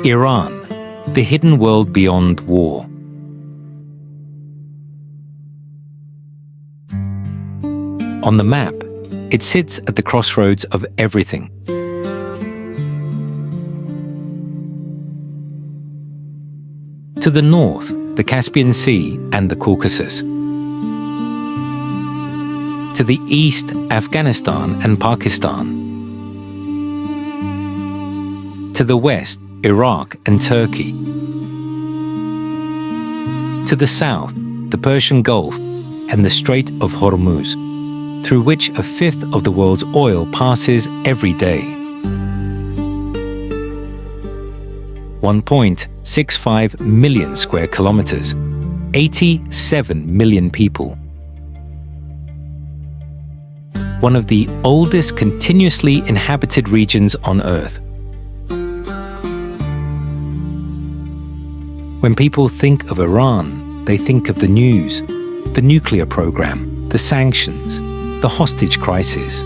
Iran, the hidden world beyond war. On the map, it sits at the crossroads of everything. To the north, the Caspian Sea and the Caucasus. To the east, Afghanistan and Pakistan. To the west, Iraq and Turkey. To the south, the Persian Gulf and the Strait of Hormuz, through which a fifth of the world's oil passes every day. 1.65 million square kilometers, 87 million people. One of the oldest continuously inhabited regions on Earth. When people think of Iran, they think of the news, the nuclear program, the sanctions, the hostage crisis.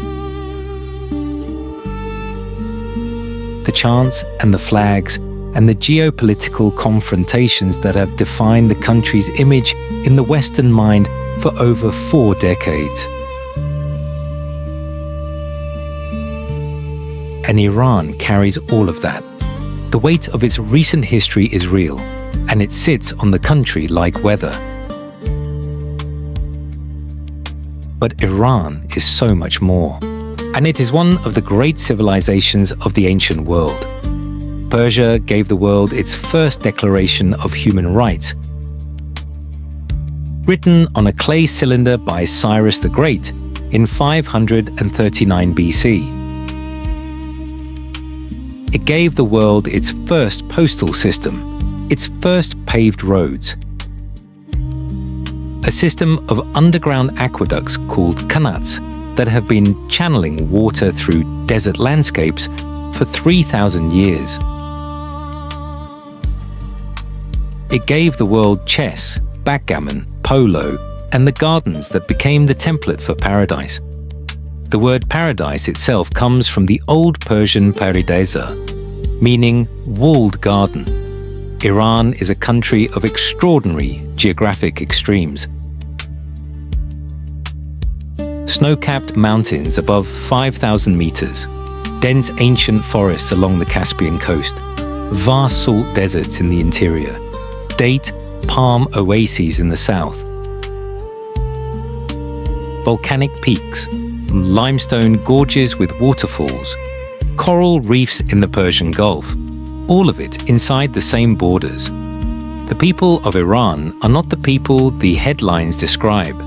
The chants and the flags and the geopolitical confrontations that have defined the country's image in the Western mind for over 4 decades. And Iran carries all of that. The weight of its recent history is real, and it sits on the country like weather. But Iran is so much more, and it is one of the great civilizations of the ancient world. Persia gave the world its first declaration of human rights, written on a clay cylinder by Cyrus the Great in 539 BC. It gave the world its first postal system, its first paved roads, a system of underground aqueducts called qanats that have been channeling water through desert landscapes for 3,000 years. It gave the world chess, backgammon, polo, and the gardens that became the template for paradise. The word paradise itself comes from the Old Persian paridesa, meaning walled garden. Iran is a country of extraordinary geographic extremes. Snow-capped mountains above 5,000 meters, dense ancient forests along the Caspian coast, vast salt deserts in the interior, date, palm oases in the south, volcanic peaks, limestone gorges with waterfalls, coral reefs in the Persian Gulf, all of it inside the same borders. The people of Iran are not the people the headlines describe.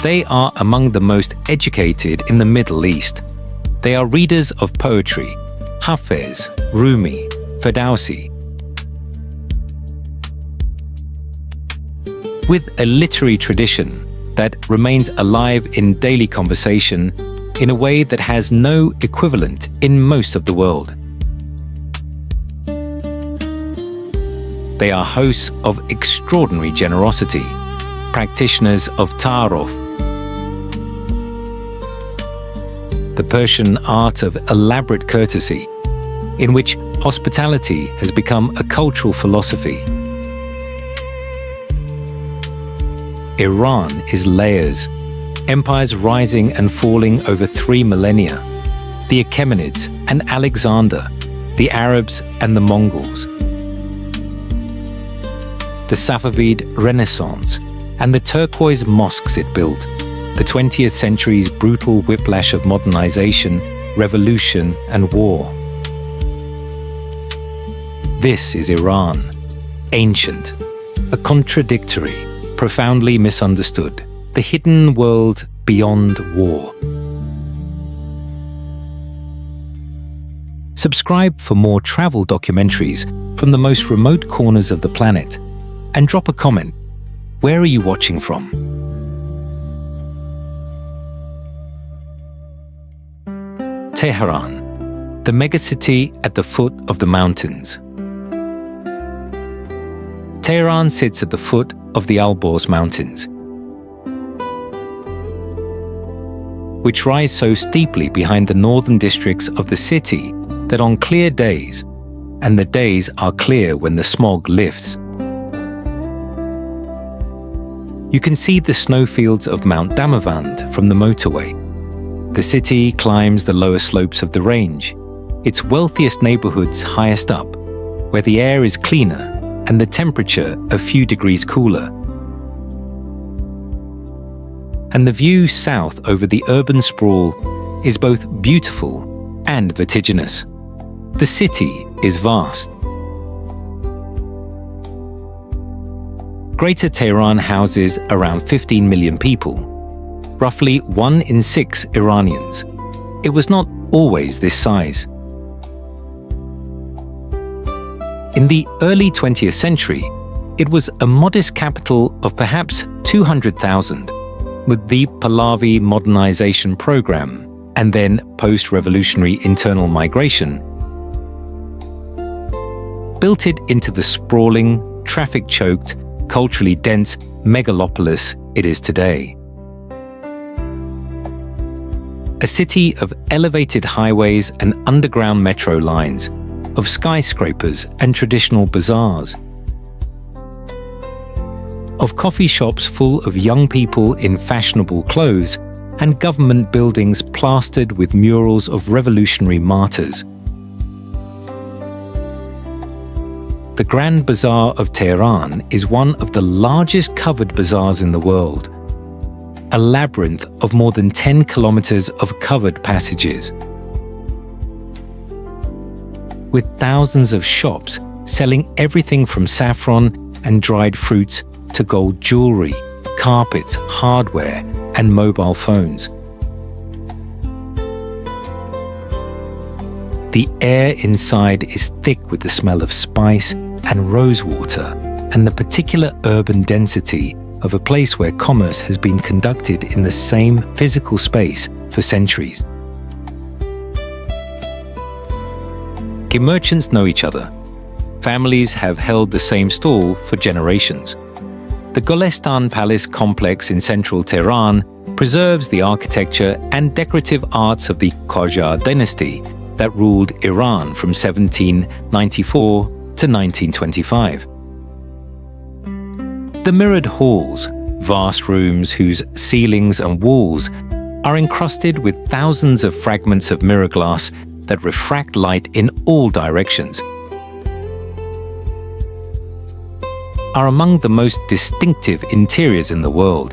They are among the most educated in the Middle East. They are readers of poetry, Hafez, Rumi, Ferdowsi. With a literary tradition that remains alive in daily conversation in a way that has no equivalent in most of the world. They are hosts of extraordinary generosity, practitioners of ta'aruf, the Persian art of elaborate courtesy, in which hospitality has become a cultural philosophy. Iran is layers, empires rising and falling over 3 millennia, the Achaemenids and Alexander, the Arabs and the Mongols, the Safavid Renaissance and the turquoise mosques it built, the 20th century's brutal whiplash of modernization, revolution and war. This is Iran, ancient, a contradictory, profoundly misunderstood, the hidden world beyond war. Subscribe for more travel documentaries from the most remote corners of the planet, and drop a comment. Where are you watching from? Tehran, the megacity at the foot of the mountains. Tehran sits at the foot of the Alborz Mountains, which rise so steeply behind the northern districts of the city that on clear days, and the days are clear when the smog lifts, you can see the snowfields of Mount Damavand from the motorway. The city climbs the lower slopes of the range, its wealthiest neighborhoods highest up, where the air is cleaner and the temperature a few degrees cooler. And the view south over the urban sprawl is both beautiful and vertiginous. The city is vast. Greater Tehran houses around 15 million people, roughly 1 in 6 Iranians. It was not always this size. In the early 20th century, it was a modest capital of perhaps 200,000, with the Pahlavi modernization program and then post-revolutionary internal migration built it into the sprawling, traffic-choked, culturally dense megalopolis it is today. A city of elevated highways and underground metro lines, of skyscrapers and traditional bazaars, of coffee shops full of young people in fashionable clothes and government buildings plastered with murals of revolutionary martyrs. The Grand Bazaar of Tehran is one of the largest covered bazaars in the world, a labyrinth of more than 10 kilometers of covered passages, with thousands of shops selling everything from saffron and dried fruits to gold jewelry, carpets, hardware, and mobile phones. The air inside is thick with the smell of spice and rosewater and the particular urban density of a place where commerce has been conducted in the same physical space for centuries. Merchants know each other. Families have held the same stall for generations. The Golestan Palace complex in central Tehran preserves the architecture and decorative arts of the Qajar dynasty that ruled Iran from 1794 to 1925. The mirrored halls, vast rooms whose ceilings and walls are encrusted with thousands of fragments of mirror glass that refract light in all directions, are among the most distinctive interiors in the world.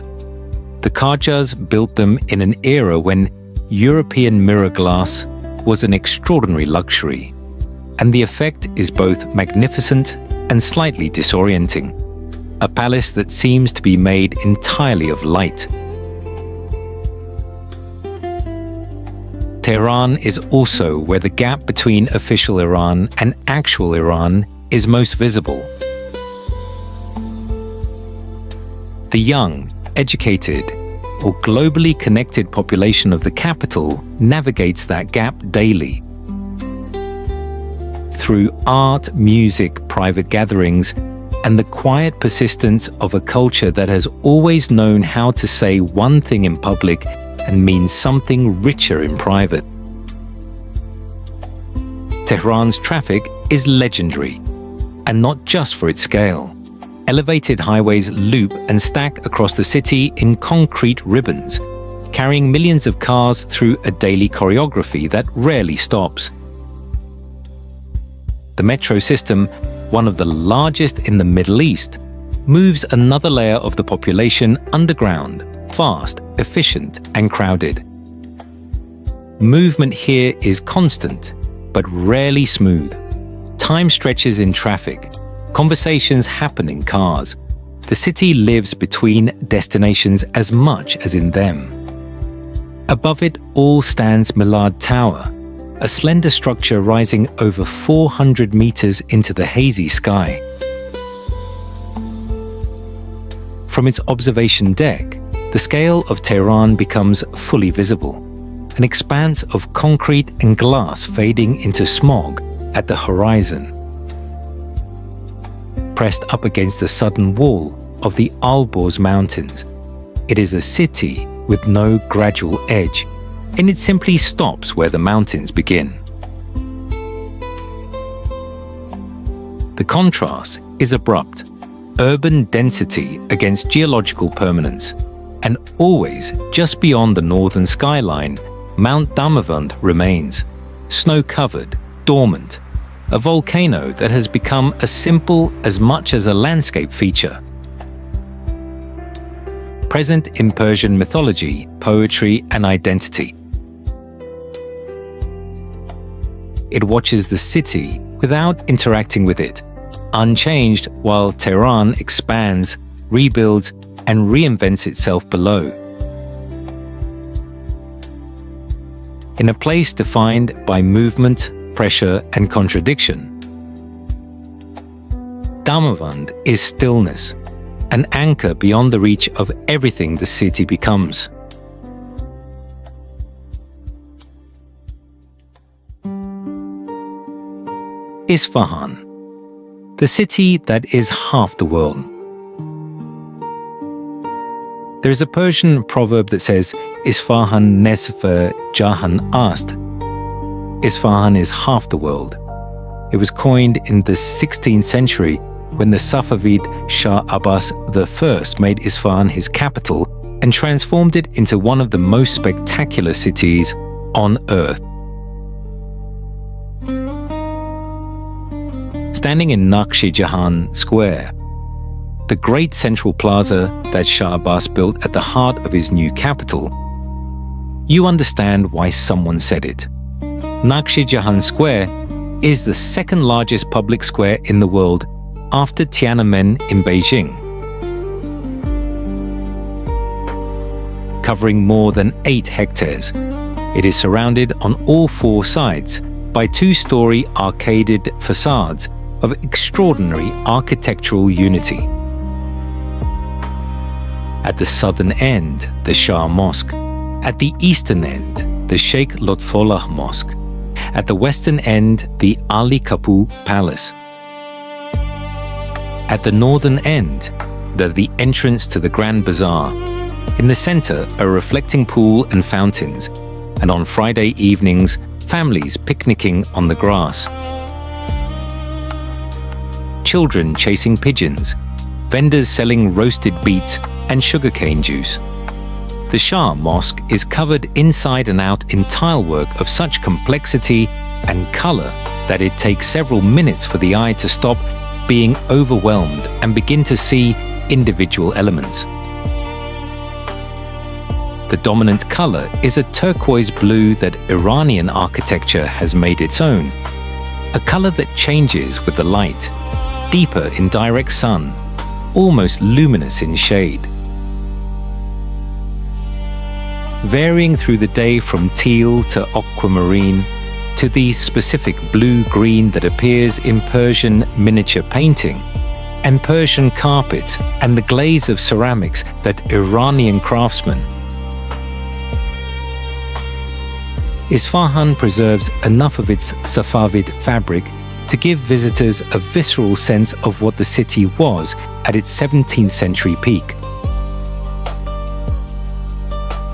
The Qajars built them in an era when European mirror glass was an extraordinary luxury, and the effect is both magnificent and slightly disorienting. A palace that seems to be made entirely of light. Tehran is also where the gap between official Iran and actual Iran is most visible. The young, educated, or globally connected population of the capital navigates that gap daily. Through art, music, private gatherings, and the quiet persistence of a culture that has always known how to say one thing in public and mean something richer in private. Tehran's traffic is legendary, and not just for its scale. Elevated highways loop and stack across the city in concrete ribbons, carrying millions of cars through a daily choreography that rarely stops. The metro system, one of the largest in the Middle East, moves another layer of the population underground, fast, efficient, and crowded. Movement here is constant, but rarely smooth. Time stretches in traffic. Conversations happen in cars. The city lives between destinations as much as in them. Above it all stands Milad Tower, a slender structure rising over 400 meters into the hazy sky. From its observation deck, the scale of Tehran becomes fully visible, an expanse of concrete and glass fading into smog at the horizon. Pressed up against the southern wall of the Alborz Mountains, it is a city with no gradual edge, and it simply stops where the mountains begin. The contrast is abrupt. Urban density against geological permanence. And always just beyond the northern skyline, Mount Damavand remains, snow-covered, dormant, a volcano that has become a symbol as much as a landscape feature. Present in Persian mythology, poetry, and identity. It watches the city without interacting with it, unchanged while Tehran expands, rebuilds, and reinvents itself below. In a place defined by movement, pressure, and contradiction, Damavand is stillness, an anchor beyond the reach of everything the city becomes. Isfahan, the city that is half the world. There is a Persian proverb that says, Isfahan nesfe jahan ast. Isfahan is half the world. It was coined in the 16th century when the Safavid Shah Abbas I made Isfahan his capital and transformed it into one of the most spectacular cities on earth. Standing in Naqsh-e-Jahan Square, the great central plaza that Shah Abbas built at the heart of his new capital, you understand why someone said it. Naqsh-e-Jahan Square is the second largest public square in the world after Tiananmen in Beijing, covering more than 8 hectares. It is surrounded on all 4 sides by 2-story arcaded facades of extraordinary architectural unity. At the southern end, the Shah Mosque. At the eastern end, the Sheikh Lotfollah Mosque. At the western end, the Ali Kapu Palace. At the northern end, the entrance to the Grand Bazaar. In the center, a reflecting pool and fountains. And on Friday evenings, families picnicking on the grass. Children chasing pigeons. Vendors selling roasted beets and sugarcane juice. The Shah Mosque is covered inside and out in tilework of such complexity and color that it takes several minutes for the eye to stop being overwhelmed and begin to see individual elements. The dominant color is a turquoise blue that Iranian architecture has made its own, a color that changes with the light, deeper in direct sun, almost luminous in shade. Varying through the day from teal to aquamarine to the specific blue-green that appears in Persian miniature painting and Persian carpets and the glaze of ceramics that Iranian craftsmen. Isfahan preserves enough of its Safavid fabric to give visitors a visceral sense of what the city was at its 17th century peak.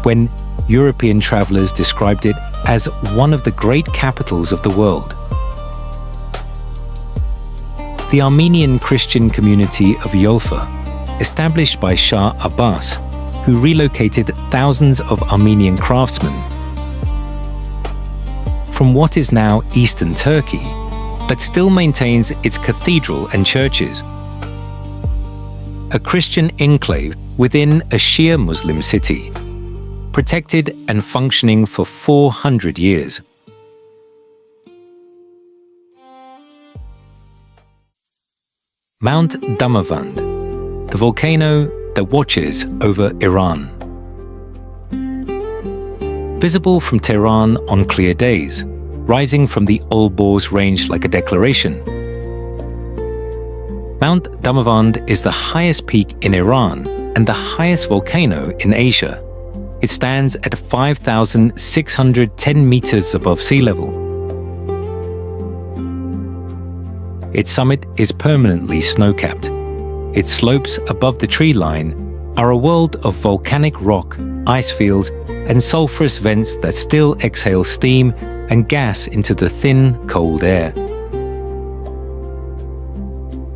When European travelers described it as one of the great capitals of the world. The Armenian Christian community of Yolfa, established by Shah Abbas, who relocated thousands of Armenian craftsmen from what is now eastern Turkey, but still maintains its cathedral and churches. A Christian enclave within a Shia Muslim city, protected and functioning for 400 years. Mount Damavand, the volcano that watches over Iran. Visible from Tehran on clear days, rising from the Olborz range like a declaration. Mount Damavand is the highest peak in Iran and the highest volcano in Asia. It stands at 5,610 meters above sea level. Its summit is permanently snow-capped. Its slopes above the tree line are a world of volcanic rock, ice fields, and sulfurous vents that still exhale steam and gas into the thin, cold air.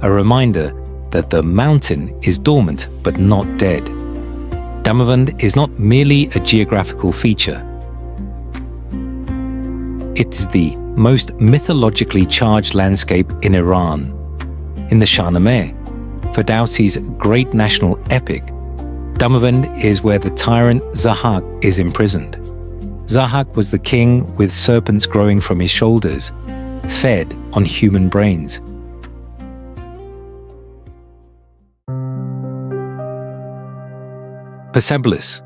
a reminder that the mountain is dormant but not dead. Damavand is not merely a geographical feature. It is the most mythologically charged landscape in Iran. In the Shahnameh, Ferdowsi's great national epic, Damavand is where the tyrant Zahak is imprisoned. Zahak was the king with serpents growing from his shoulders, fed on human brains. Persepolis,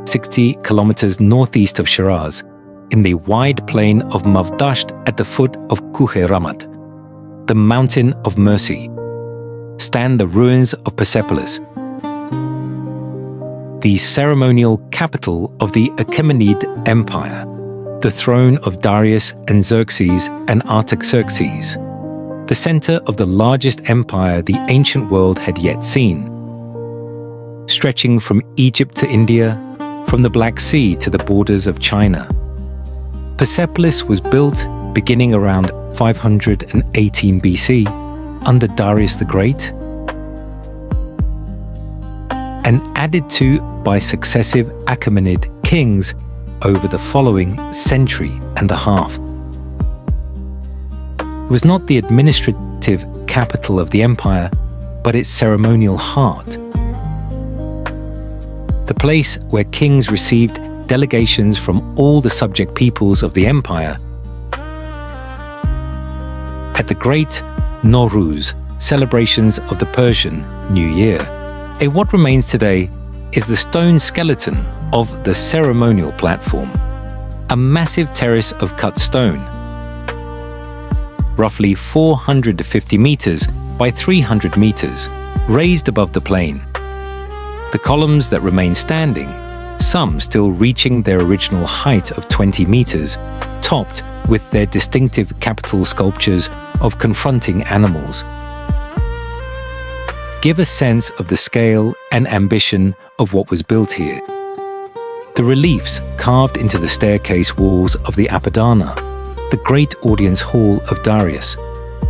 60 kilometers northeast of Shiraz, in the wide plain of Mavdasht at the foot of Kuhe Ramat, the Mountain of Mercy, stand the ruins of Persepolis, the ceremonial capital of the Achaemenid Empire, the throne of Darius and Xerxes and Artaxerxes, the center of the largest empire the ancient world had yet seen, stretching from Egypt to India, from the Black Sea to the borders of China. Persepolis was built beginning around 518 BC under Darius the Great, and added to by successive Achaemenid kings over the following century and a half. It was not the administrative capital of the empire, but its ceremonial heart. The place where kings received delegations from all the subject peoples of the empire. At the great Nowruz celebrations of the Persian New Year, what remains today is the stone skeleton of the ceremonial platform, a massive terrace of cut stone, roughly 450 meters by 300 meters, raised above the plain. The columns that remain standing, some still reaching their original height of 20 meters, topped with their distinctive capital sculptures of confronting animals, give a sense of the scale and ambition of what was built here. The reliefs carved into the staircase walls of the Apadana, the great audience hall of Darius,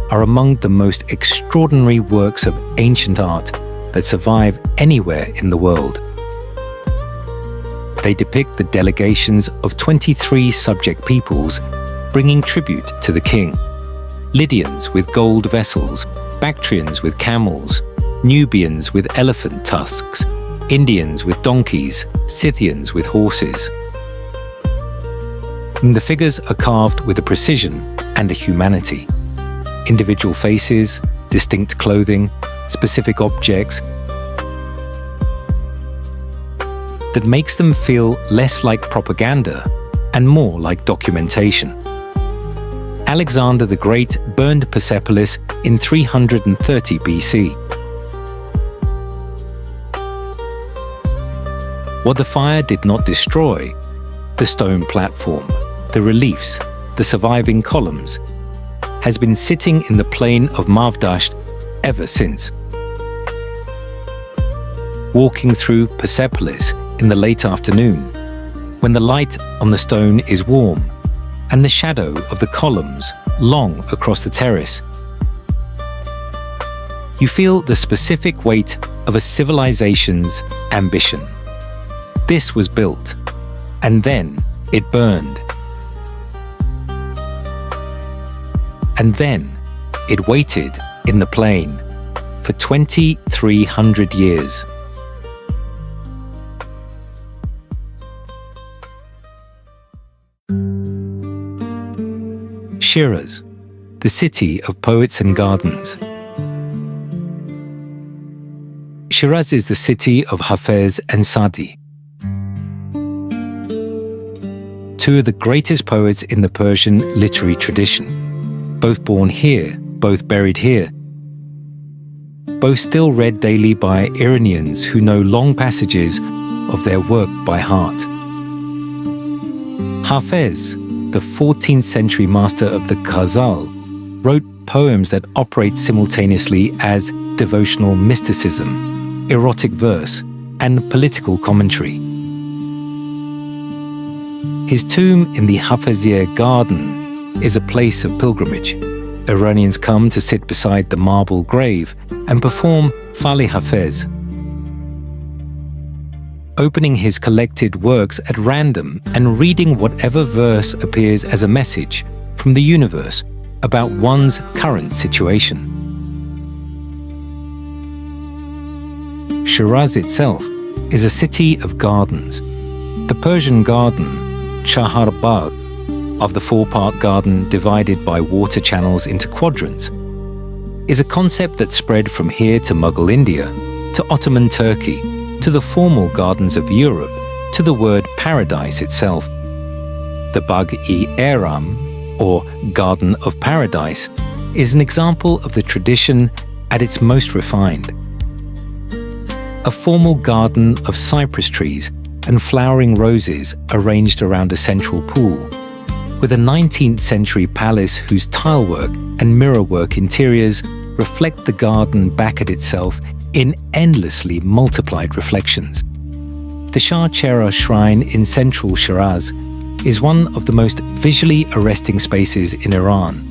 are among the most extraordinary works of ancient art that survive anywhere in the world. They depict the delegations of 23 subject peoples bringing tribute to the king. Lydians with gold vessels, Bactrians with camels, Nubians with elephant tusks, Indians with donkeys, Scythians with horses. And the figures are carved with a precision and a humanity. Individual faces, distinct clothing, specific objects that makes them feel less like propaganda and more like documentation. Alexander the Great burned Persepolis in 330 BC. What the fire did not destroy, the stone platform, the reliefs, the surviving columns, has been sitting in the plain of Mavdasht ever since. Walking through Persepolis in the late afternoon, when the light on the stone is warm and the shadow of the columns long across the terrace, you feel the specific weight of a civilization's ambition. This was built, and then it burned. And then it waited in the plain for 2,300 years. Shiraz, the city of poets and gardens. Shiraz is the city of Hafez and Sadi, two of the greatest poets in the Persian literary tradition, both born here, both buried here, both still read daily by Iranians who know long passages of their work by heart. Hafez, the 14th century master of the Ghazal, wrote poems that operate simultaneously as devotional mysticism, erotic verse, and political commentary. His tomb in the Hafiziya garden is a place of pilgrimage, Iranians come to sit beside the marble grave and perform Fali Hafez, opening his collected works at random and reading whatever verse appears as a message from the universe about one's current situation. Shiraz itself is a city of gardens. The Persian garden, Chahar Bagh, of the four-part garden divided by water channels into quadrants, is a concept that spread from here to Mughal India, to Ottoman Turkey, to the formal gardens of Europe, to the word paradise itself. The Bagh-e-Aram, or Garden of Paradise, is an example of the tradition at its most refined. A formal garden of cypress trees and flowering roses arranged around a central pool, with a 19th century palace whose tilework and mirrorwork interiors reflect the garden back at itself in endlessly multiplied reflections. The Shah Cheragh shrine in central Shiraz is one of the most visually arresting spaces in Iran.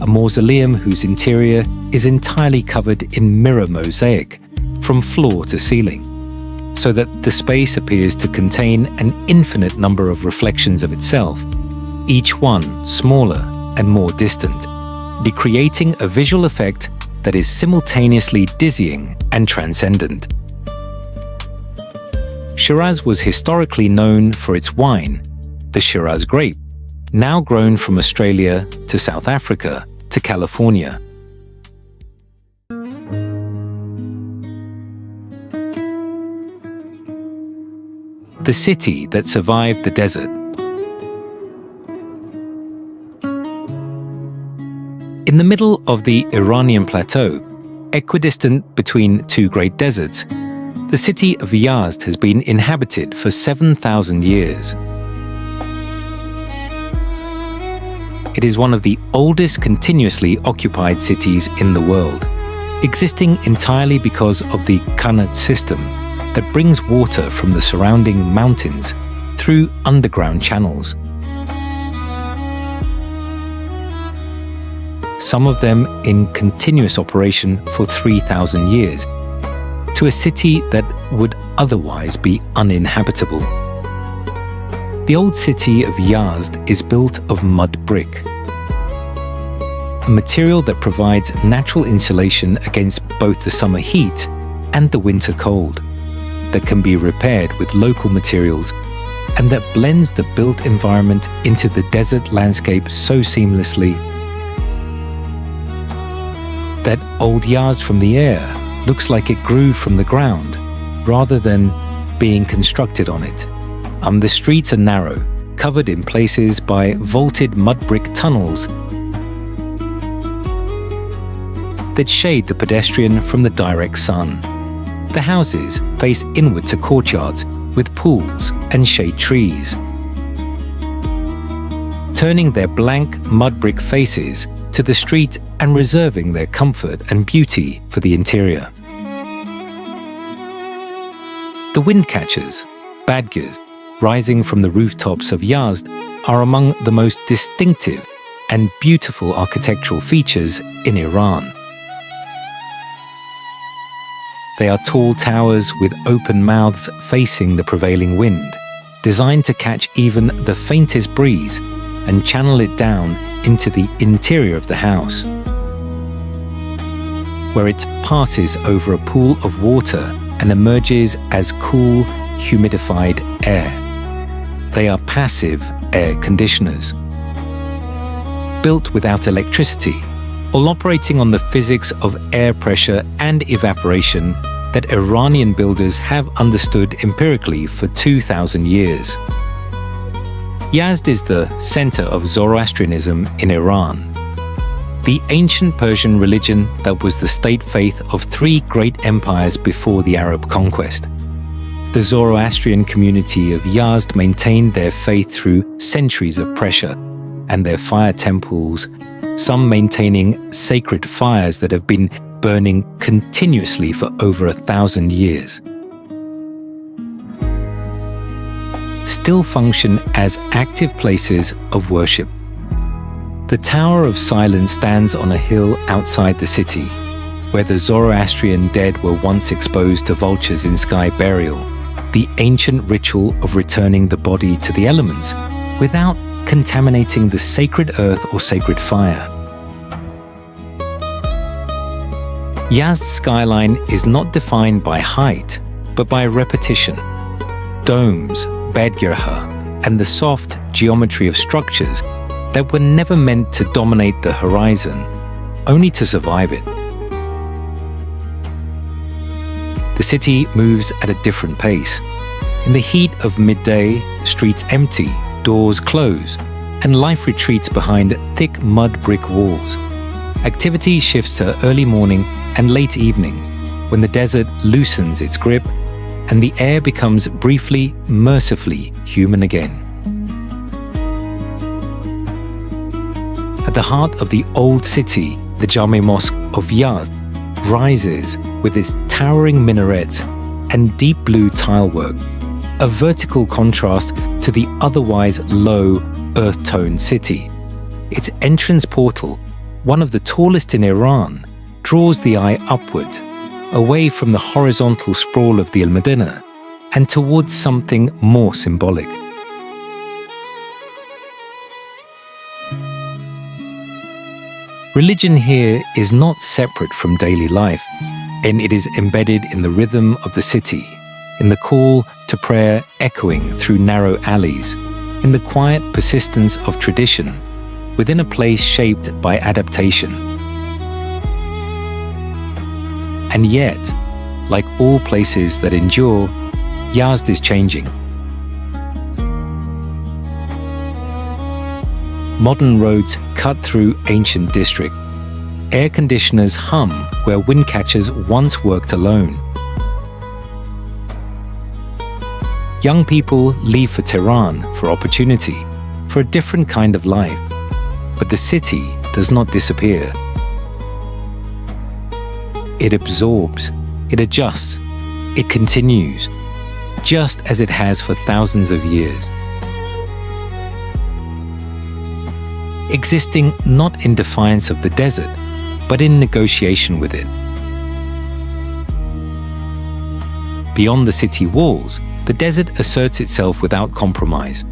A mausoleum whose interior is entirely covered in mirror mosaic from floor to ceiling, so that the space appears to contain an infinite number of reflections of itself, each one smaller and more distant, creating a visual effect that is simultaneously dizzying and transcendent. Shiraz was historically known for its wine, the Shiraz grape, now grown from Australia to South Africa to California. The city that survived the desert. In the middle of the Iranian plateau, equidistant between two great deserts, the city of Yazd has been inhabited for 7,000 years. It is one of the oldest continuously occupied cities in the world, existing entirely because of the Qanat system that brings water from the surrounding mountains through underground channels. Some of them in continuous operation for 3,000 years, to a city that would otherwise be uninhabitable. The old city of Yazd is built of mud brick, a material that provides natural insulation against both the summer heat and the winter cold, that can be repaired with local materials, and that blends the built environment into the desert landscape so seamlessly that old Yazd from the air looks like it grew from the ground rather than being constructed on it. The streets are narrow, covered in places by vaulted mud brick tunnels that shade the pedestrian from the direct sun. The houses face inward to courtyards with pools and shade trees, turning their blank mud brick faces to the street and reserving their comfort and beauty for the interior. The wind catchers, badgers, rising from the rooftops of Yazd are among the most distinctive and beautiful architectural features in Iran. They are tall towers with open mouths facing the prevailing wind, designed to catch even the faintest breeze and channel it down into the interior of the house, where it passes over a pool of water and emerges as cool, humidified air. They are passive air conditioners, built without electricity, all operating on the physics of air pressure and evaporation that Iranian builders have understood empirically for 2,000 years. Yazd is the center of Zoroastrianism in Iran, the ancient Persian religion that was the state faith of three great empires before the Arab conquest. The Zoroastrian community of Yazd maintained their faith through centuries of pressure, and their fire temples, some maintaining sacred fires that have been burning continuously for over 1,000 years, still function as active places of worship. The Tower of Silence stands on a hill outside the city, where the Zoroastrian dead were once exposed to vultures in sky burial, the ancient ritual of returning the body to the elements without contaminating the sacred earth or sacred fire. Yazd's skyline is not defined by height, but by repetition. Domes, bedgerha, and the soft geometry of structures that were never meant to dominate the horizon, only to survive it. The city moves at a different pace. In the heat of midday, streets empty, doors close, and life retreats behind thick mud brick walls. Activity shifts to early morning and late evening, when the desert loosens its grip and the air becomes briefly, mercifully human again. At the heart of the old city, the Jame Mosque of Yazd rises with its towering minarets and deep blue tilework, a vertical contrast to the otherwise low, earth-toned city. Its entrance portal, one of the tallest in Iran, draws the eye upward, away from the horizontal sprawl of the Al-Madinah and towards something more symbolic. Religion here is not separate from daily life, and it is embedded in the rhythm of the city, in the call to prayer echoing through narrow alleys, in the quiet persistence of tradition, within a place shaped by adaptation. And yet, like all places that endure, Yazd is changing. Modern roads cut through ancient district. Air conditioners hum where wind catchers once worked alone. Young people leave for Tehran for opportunity, for a different kind of life. But the city does not disappear. It absorbs, it adjusts, it continues, just as it has for thousands of years. Existing not in defiance of the desert, but in negotiation with it. Beyond the city walls, the desert asserts itself without compromise.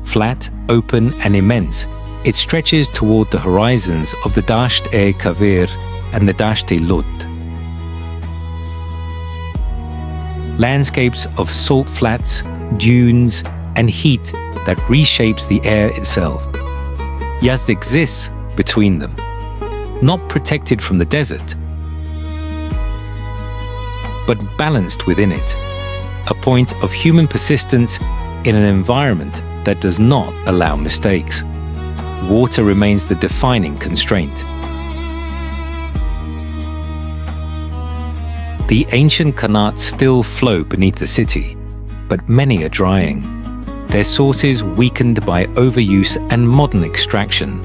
Flat, open, and immense, it stretches toward the horizons of the Dasht-e-Kavir and the Dasht-e-Lut. Landscapes of salt flats, dunes, and heat that reshapes the air itself. Yazd exists between them, not protected from the desert, but balanced within it, a point of human persistence in an environment that does not allow mistakes. Water remains the defining constraint. The ancient qanats still flow beneath the city, but many are drying, their sources weakened by overuse and modern extraction,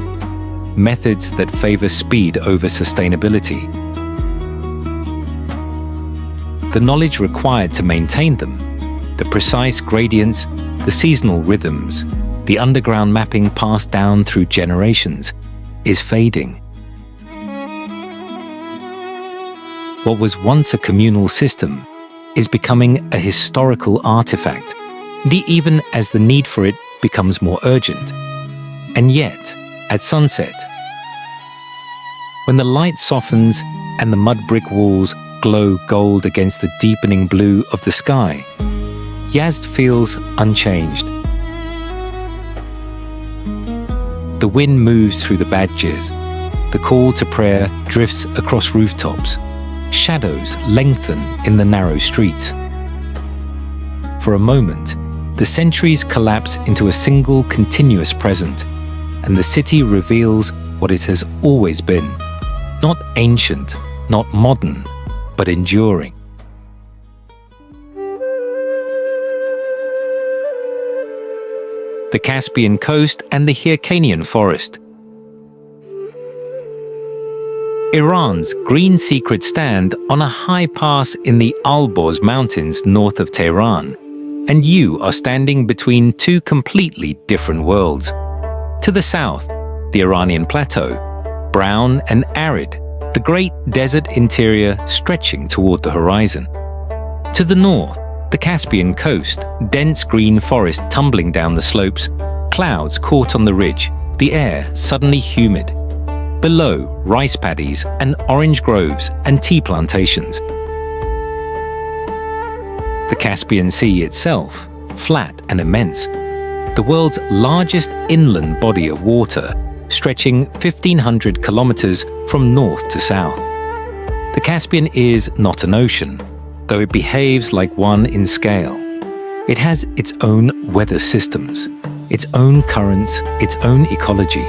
methods that favor speed over sustainability. The knowledge required to maintain them, the precise gradients, the seasonal rhythms, the underground mapping passed down through generations, is fading. What was once a communal system is becoming a historical artifact, even as the need for it becomes more urgent. And yet, at sunset, when the light softens and the mud brick walls glow gold against the deepening blue of the sky, Yazd feels unchanged. The wind moves through the badges. The call to prayer drifts across rooftops. Shadows lengthen in the narrow streets. For a moment, the centuries collapse into a single continuous present, and the city reveals what it has always been. Not ancient, not modern, but enduring. The Caspian coast and the Hyrcanian forest. Iran's green secret stand on a high pass in the Alborz Mountains north of Tehran, and you are standing between two completely different worlds. To the south, The Iranian plateau, brown and arid, the great desert interior stretching toward the horizon. To the north, the Caspian coast, dense green forest tumbling down the slopes, clouds caught on the ridge, the air suddenly humid. Below, rice paddies and orange groves and tea plantations. The Caspian Sea itself, flat and immense, the world's largest inland body of water, stretching 1,500 kilometers from north to south. The Caspian is not an ocean, though it behaves like one in scale. It has its own weather systems, its own currents, its own ecology.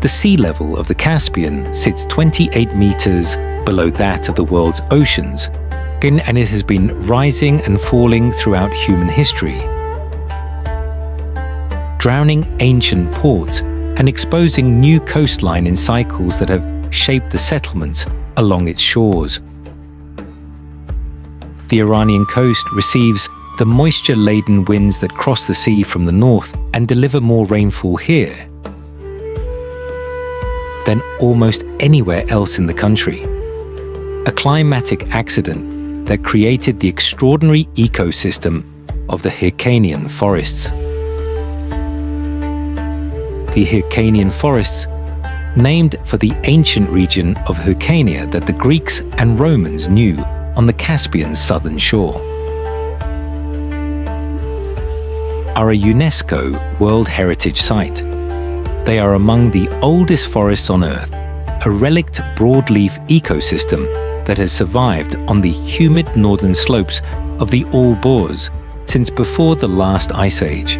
The sea level of the Caspian sits 28 meters below that of the world's oceans, and it has been rising and falling throughout human history, drowning ancient ports and exposing new coastline in cycles that have shaped the settlements along its shores. The Iranian coast receives the moisture-laden winds that cross the sea from the north and deliver more rainfall here than almost anywhere else in the country. A climatic accident that created the extraordinary ecosystem of the Hyrcanian forests. The Hyrcanian forests, named for the ancient region of Hyrcania that the Greeks and Romans knew on the Caspian's southern shore, are a UNESCO World Heritage Site. They are among the oldest forests on Earth, a relict broadleaf ecosystem that has survived on the humid northern slopes of the All-Bors since before the last ice age.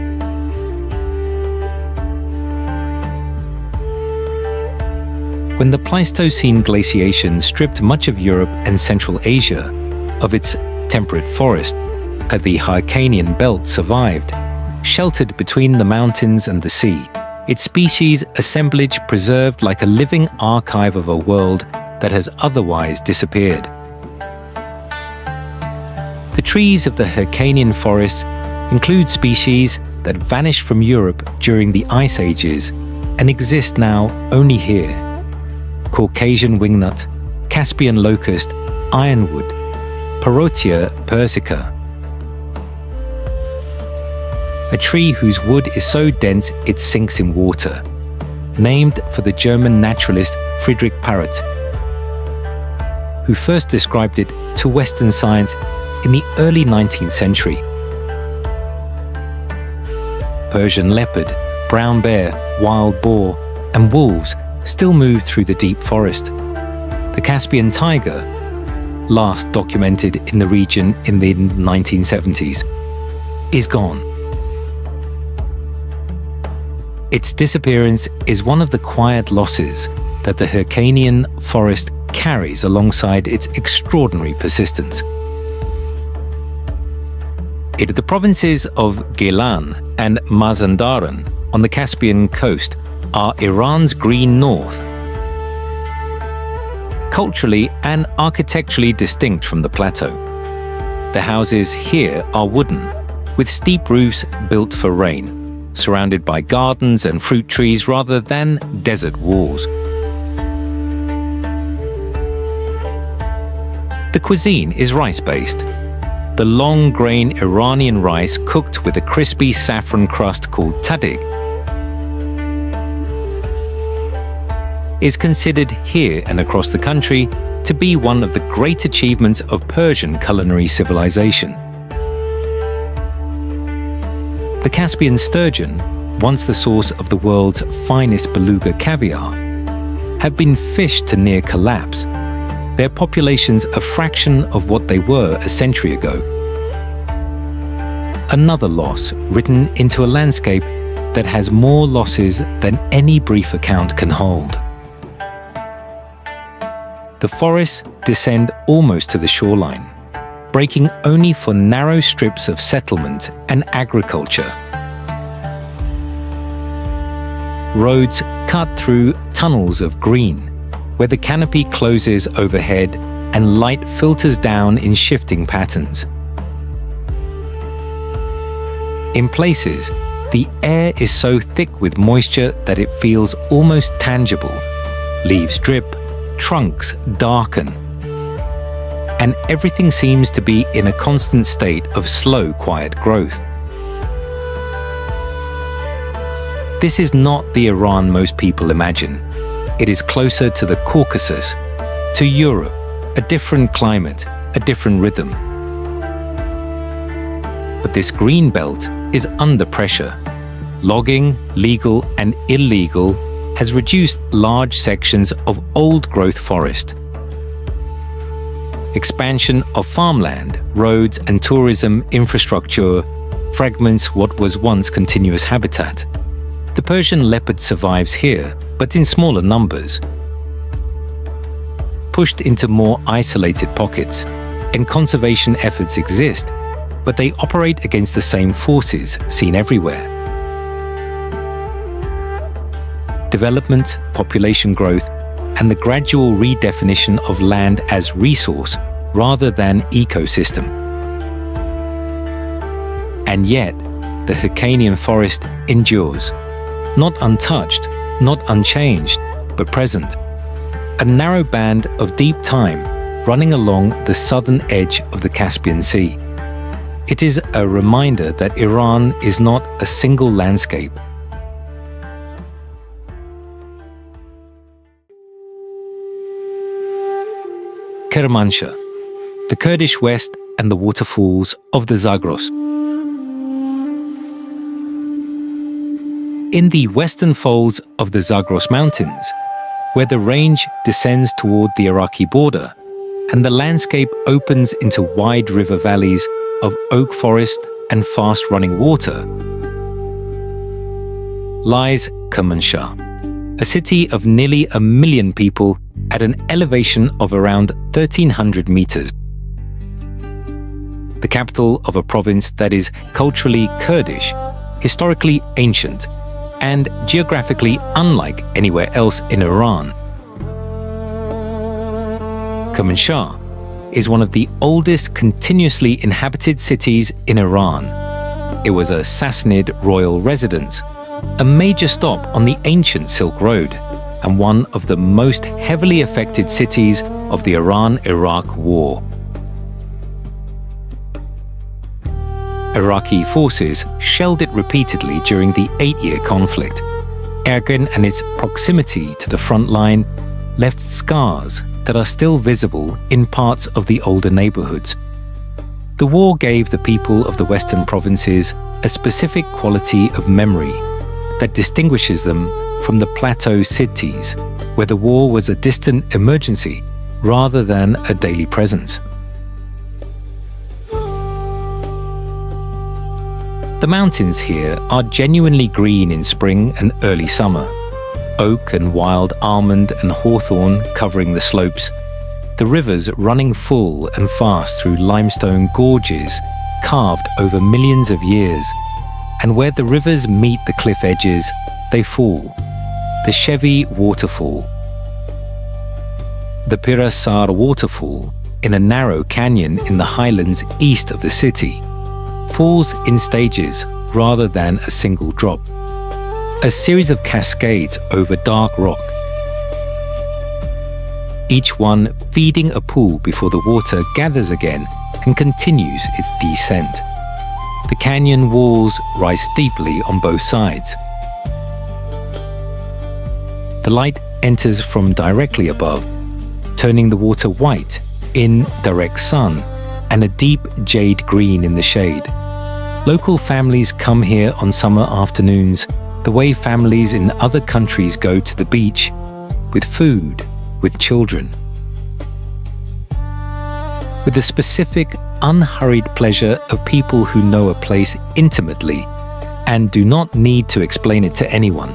When the Pleistocene glaciation stripped much of Europe and Central Asia of its temperate forest, the Hyrcanian belt survived, sheltered between the mountains and the sea, its species assemblage preserved like a living archive of a world that has otherwise disappeared. The trees of the Hyrcanian forests include species that vanished from Europe during the ice ages and exist now only here. Caucasian wingnut, Caspian locust, ironwood, Parotia persica. A tree whose wood is so dense it sinks in water, named for the German naturalist Friedrich Parrot, who first described it to Western science in the early 19th century. Persian leopard, brown bear, wild boar, and wolves still move through the deep forest. The Caspian tiger, last documented in the region in the 1970s, is gone. Its disappearance is one of the quiet losses that the Hyrcanian forest carries alongside its extraordinary persistence. In the provinces of Gilan and Mazandaran on the Caspian coast are Iran's green north, culturally and architecturally distinct from the plateau. The houses here are wooden, with steep roofs built for rain, surrounded by gardens and fruit trees rather than desert walls. The cuisine is rice-based. The long-grain Iranian rice cooked with a crispy saffron crust called tadig is considered here and across the country to be one of the great achievements of Persian culinary civilization. The Caspian sturgeon, once the source of the world's finest beluga caviar, have been fished to near collapse, their populations a fraction of what they were a century ago. Another loss written into a landscape that has more losses than any brief account can hold. The forests descend almost to the shoreline, breaking only for narrow strips of settlement and agriculture. Roads cut through tunnels of green, where the canopy closes overhead and light filters down in shifting patterns. In places, The air is so thick with moisture that it feels almost tangible. Leaves drip, trunks darken, and everything seems to be in a constant state of slow, quiet growth. This is not the Iran most people imagine. It is closer to the Caucasus, to Europe, a different climate, a different rhythm. But this green belt is under pressure. Logging, legal and illegal, has reduced large sections of old-growth forest. Expansion of farmland, roads and tourism infrastructure fragments what was once continuous habitat. The Persian leopard survives here, but in smaller numbers. Pushed into more isolated pockets, and conservation efforts exist, but they operate against the same forces seen everywhere. Development, population growth, and the gradual redefinition of land as resource rather than ecosystem. And yet, the Hyrcanian forest endures, not untouched, not unchanged, but present. A narrow band of deep time running along the southern edge of the Caspian Sea. It is a reminder that Iran is not a single landscape. Kermanshah, the Kurdish West and the waterfalls of the Zagros. In the western folds of the Zagros Mountains, where the range descends toward the Iraqi border and the landscape opens into wide river valleys of oak forest and fast-running water, lies Kermanshah, a city of nearly 1 million people at an elevation of around 1,300 meters. The capital of a province that is culturally Kurdish, historically ancient, and geographically unlike anywhere else in Iran. Kermanshah is one of the oldest continuously inhabited cities in Iran. It was a Sassanid royal residence, a major stop on the ancient Silk Road, and one of the most heavily affected cities of the Iran-Iraq War. Iraqi forces shelled it repeatedly during the 8-year conflict. Ergun and its proximity to the front line left scars that are still visible in parts of the older neighborhoods. The war gave the people of the western provinces a specific quality of memory that distinguishes them from the plateau cities, where the war was a distant emergency rather than a daily presence. The mountains here are genuinely green in spring and early summer. Oak and wild almond and hawthorn covering the slopes. The rivers running full and fast through limestone gorges carved over millions of years. And where the rivers meet the cliff edges, they fall. The Chevy Waterfall. The Pirasar Waterfall, in a narrow canyon in the highlands east of the city, falls in stages rather than a single drop. A series of cascades over dark rock, each one feeding a pool before the water gathers again and continues its descent. The canyon walls rise steeply on both sides. The light enters from directly above, turning the water white in direct sun and a deep jade green in the shade. Local families come here on summer afternoons the way families in other countries go to the beach, with food, with children. With the specific, unhurried pleasure of people who know a place intimately and do not need to explain it to anyone.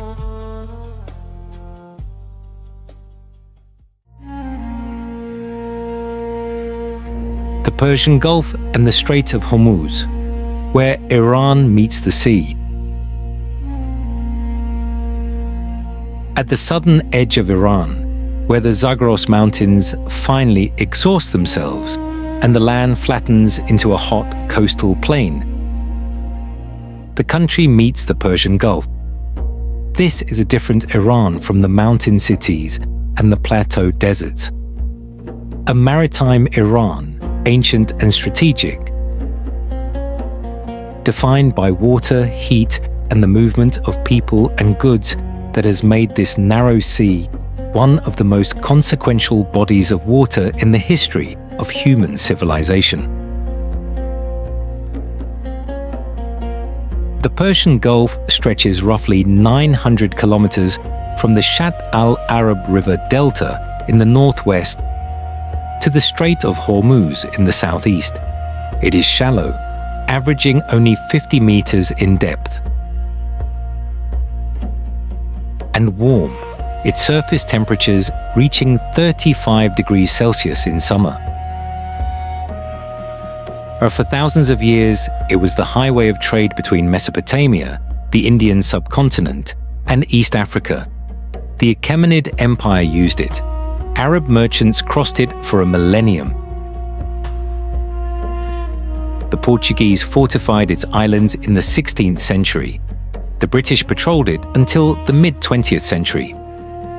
The Persian Gulf and the Strait of Hormuz, where Iran meets the sea. At the southern edge of Iran, where the Zagros Mountains finally exhaust themselves and the land flattens into a hot coastal plain, the country meets the Persian Gulf. This is a different Iran from the mountain cities and the plateau deserts. A maritime Iran, ancient and strategic, defined by water, heat, and the movement of people and goods that has made this narrow sea one of the most consequential bodies of water in the history of human civilization. The Persian Gulf stretches roughly 900 kilometers from the Shatt al-Arab River Delta in the northwest to the Strait of Hormuz in the southeast. It is shallow, averaging only 50 meters in depth, and warm, its surface temperatures reaching 35 degrees Celsius in summer. For thousands of years, it was the highway of trade between Mesopotamia, the Indian subcontinent, and East Africa. The Achaemenid Empire used it. Arab merchants crossed it for a millennium. The Portuguese fortified its islands in the 16th century. The British patrolled it until the mid-20th century.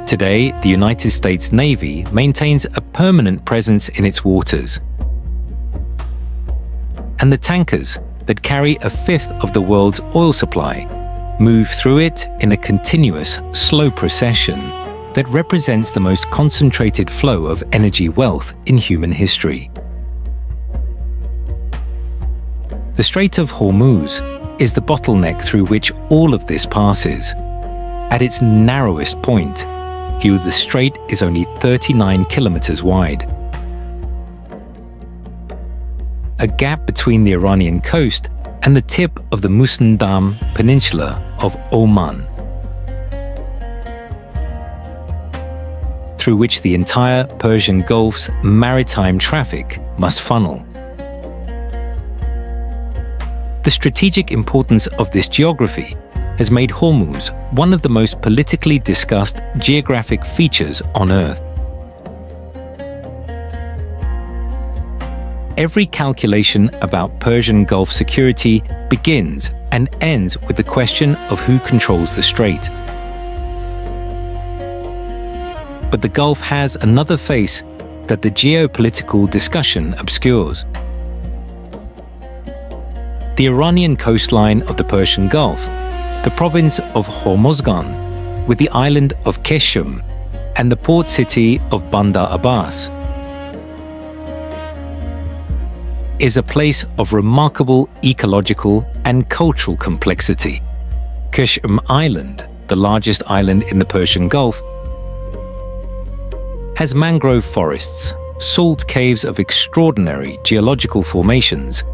Today, the United States Navy maintains a permanent presence in its waters. And the tankers that carry a fifth of the world's oil supply move through it in a continuous, slow procession that represents the most concentrated flow of energy wealth in human history. The Strait of Hormuz is the bottleneck through which all of this passes. At its narrowest point, the strait is only 39 kilometers wide. A gap between the Iranian coast and the tip of the Musandam Peninsula of Oman, through which the entire Persian Gulf's maritime traffic must funnel. The strategic importance of this geography has made Hormuz one of the most politically discussed geographic features on Earth. Every calculation about Persian Gulf security begins and ends with the question of who controls the strait. But the Gulf has another face that the geopolitical discussion obscures. The Iranian coastline of the Persian Gulf, the province of Hormozgan, with the island of Keshum and the port city of Bandar Abbas, is a place of remarkable ecological and cultural complexity. Keshum Island, the largest island in the Persian Gulf, has mangrove forests, salt caves of extraordinary geological formations,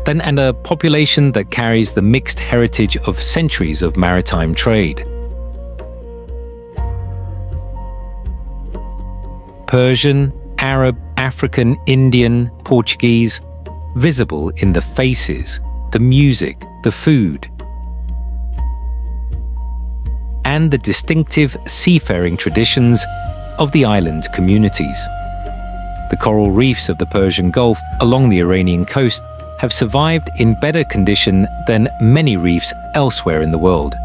and a population that carries the mixed heritage of centuries of maritime trade. Persian, Arab, African, Indian, Portuguese, visible in the faces, the music, the food, and the distinctive seafaring traditions of the island communities. The coral reefs of the Persian Gulf along the Iranian coast have survived in better condition than many reefs elsewhere in the world.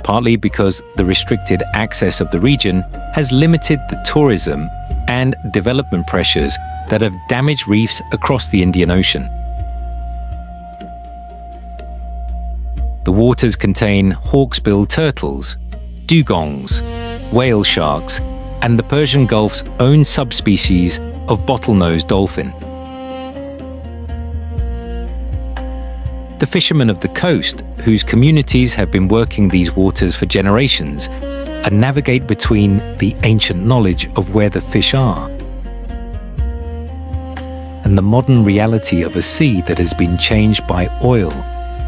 Partly because the restricted access of the region has limited the tourism and development pressures that have damaged reefs across the Indian Ocean. The waters contain hawksbill turtles, dugongs, whale sharks, and the Persian Gulf's own subspecies of bottlenose dolphin. The fishermen of the coast, whose communities have been working these waters for generations, and navigate between the ancient knowledge of where the fish are and the modern reality of a sea that has been changed by oil,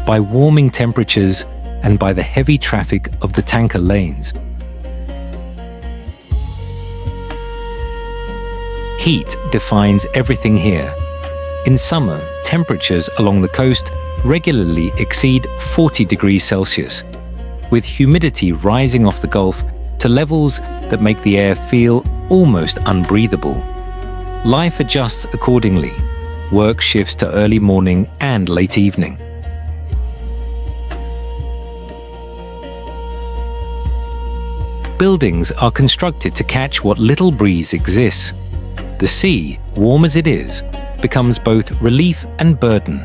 by warming temperatures, and by the heavy traffic of the tanker lanes. Heat defines everything here. In summer, temperatures along the coast regularly exceed 40 degrees Celsius, with humidity rising off the Gulf to levels that make the air feel almost unbreathable. Life adjusts accordingly. work shifts to early morning and late evening. Buildings are constructed to catch what little breeze exists. The sea, warm as it is, becomes both relief and burden.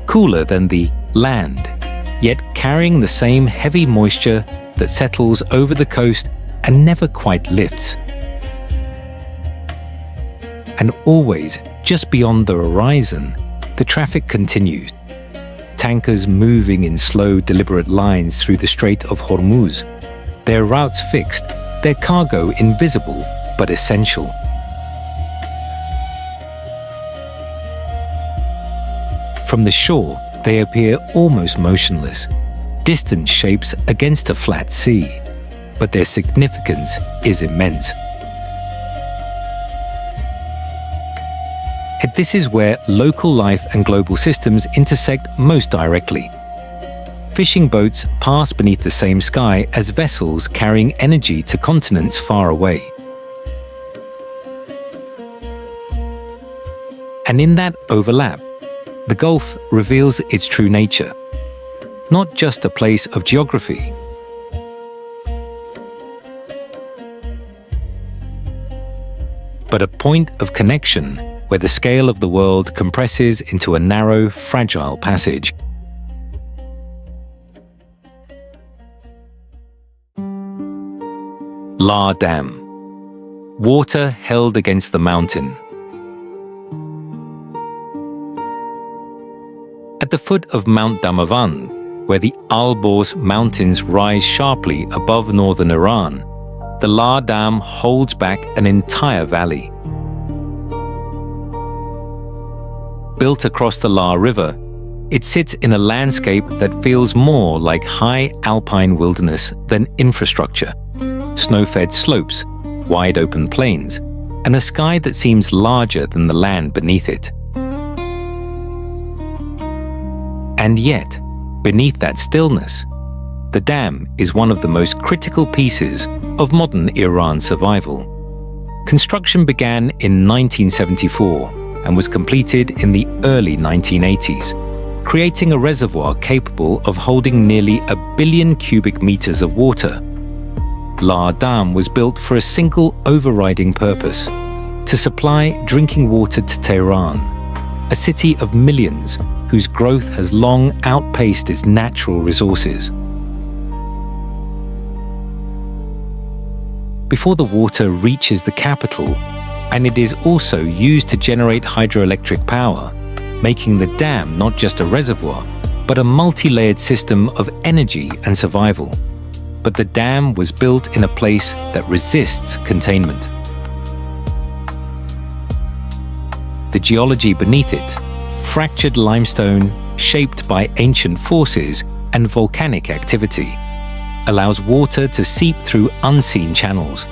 Cooler than the land, yet carrying the same heavy moisture that settles over the coast and never quite lifts. And always just beyond the horizon, the traffic continues. Tankers moving in slow, deliberate lines through the Strait of Hormuz, their routes fixed, their cargo invisible but essential. From the shore, they appear almost motionless, distant shapes against a flat sea, but their significance is immense. This is where local life and global systems intersect most directly. Fishing boats pass beneath the same sky as vessels carrying energy to continents far away. And in that overlap, the Gulf reveals its true nature. Not just a place of geography, but a point of connection where the scale of the world compresses into a narrow, fragile passage. La Dam. Water held against the mountain. At the foot of Mount Damavand, where the Alborz Mountains rise sharply above northern Iran, the La Dam holds back an entire valley. Built across the La River, it sits in a landscape that feels more like high alpine wilderness than infrastructure. Snow-fed slopes, wide open plains, and a sky that seems larger than the land beneath it. And yet, beneath that stillness, the dam is one of the most critical pieces of modern Iran's survival. Construction began in 1974 and was completed in the early 1980s, creating a reservoir capable of holding nearly 1 billion cubic meters of water. La Dam was built for a single overriding purpose: to supply drinking water to Tehran, a city of millions whose growth has long outpaced its natural resources. Before the water reaches the capital, and it is also used to generate hydroelectric power, making the dam not just a reservoir, but a multi-layered system of energy and survival. But the dam was built in a place that resists containment. The geology beneath it, fractured limestone shaped by ancient forces and volcanic activity, allows water to seep through unseen channels.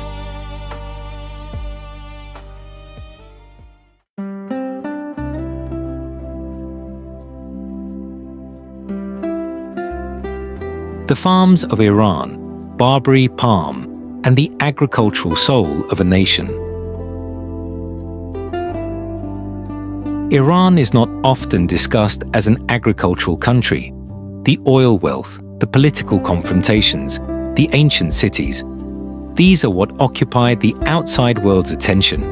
The farms of Iran, Barbary palm, and the agricultural soul of a nation. Iran is not often discussed as an agricultural country. The oil wealth, the political confrontations, the ancient cities, these are what occupy the outside world's attention.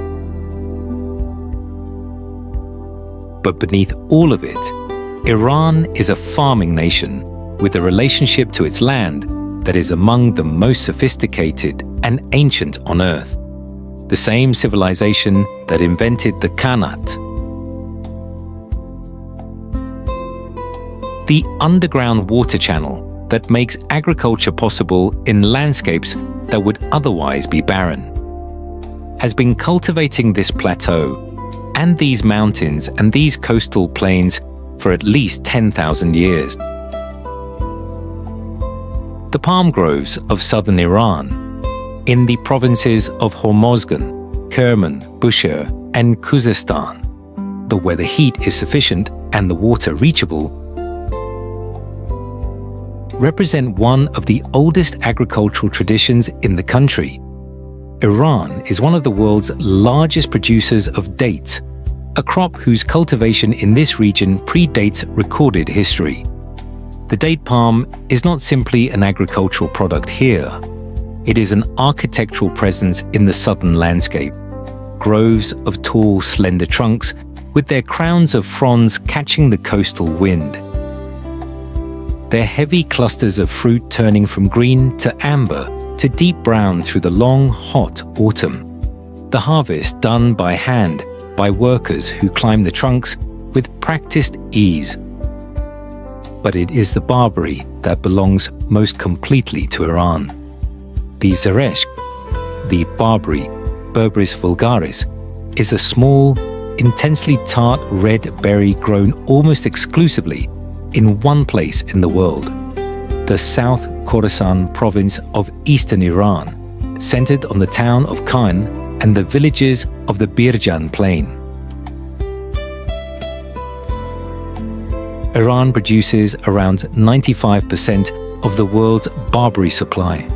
But beneath all of it, Iran is a farming nation with a relationship to its land that is among the most sophisticated and ancient on earth. The same civilization that invented the Khanate. The underground water channel that makes agriculture possible in landscapes that would otherwise be barren, has been cultivating this plateau and these mountains and these coastal plains for at least 10,000 years. The palm groves of southern Iran, in the provinces of Hormozgan, Kerman, Bushehr, and Khuzestan, where the heat is sufficient and the water reachable, represent one of the oldest agricultural traditions in the country. Iran is one of the world's largest producers of dates, a crop whose cultivation in this region predates recorded history. The date palm is not simply an agricultural product here. It is an architectural presence in the southern landscape. Groves of tall, slender trunks with their crowns of fronds catching the coastal wind. Their heavy clusters of fruit turning from green to amber to deep brown through the long, hot autumn. The harvest done by hand by workers who climb the trunks with practiced ease. But it is the barberry that belongs most completely to Iran. The zareshk, the barberry, Berberis vulgaris, is a small, intensely tart red berry grown almost exclusively in one place in the world, the South Khorasan province of eastern Iran, centered on the town of Khan and the villages of the Birjan plain. Iran produces around 95% of the world's barberry supply.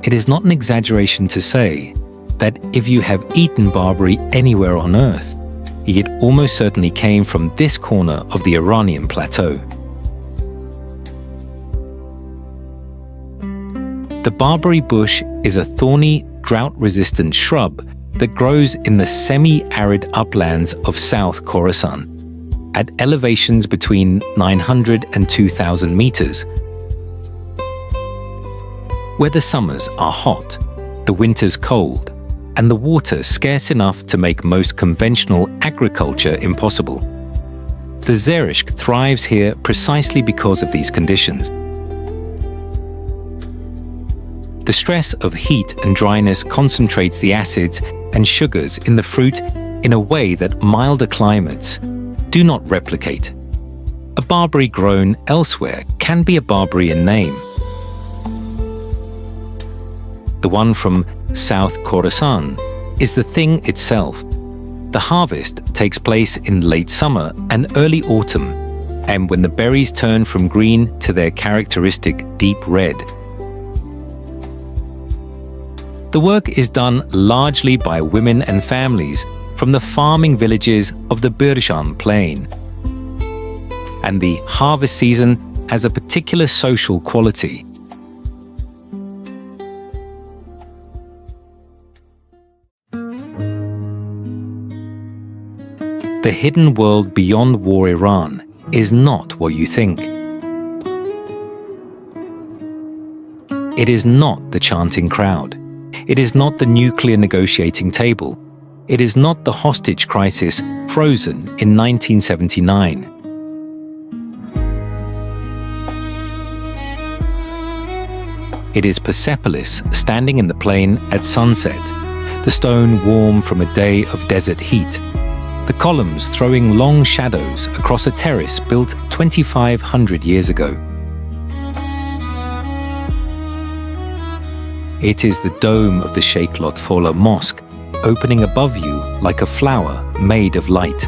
It is not an exaggeration to say that if you have eaten barberry anywhere on earth, it almost certainly came from this corner of the Iranian plateau. The barberry bush is a thorny, drought-resistant shrub that grows in the semi-arid uplands of South Khorasan, at elevations between 900 and 2,000 meters. Where the summers are hot, the winters cold, and the water scarce enough to make most conventional agriculture impossible. The zareshk thrives here precisely because of these conditions. The stress of heat and dryness concentrates the acids and sugars in the fruit in a way that milder climates do not replicate. A barberry grown elsewhere can be a barberry in name. The one from South Khorasan is the thing itself. The harvest takes place in late summer and early autumn, and when the berries turn from green to their characteristic deep red. The work is done largely by women and families from the farming villages of the Birjan plain. And the harvest season has a particular social quality. The hidden world beyond war Iran is not what you think. It is not the chanting crowd. It is not the nuclear negotiating table. It is not the hostage crisis frozen in 1979. It is Persepolis standing in the plain at sunset, the stone warm from a day of desert heat, the columns throwing long shadows across a terrace built 2,500 years ago. It is the dome of the Sheikh Lotfola Mosque, opening above you like a flower made of light.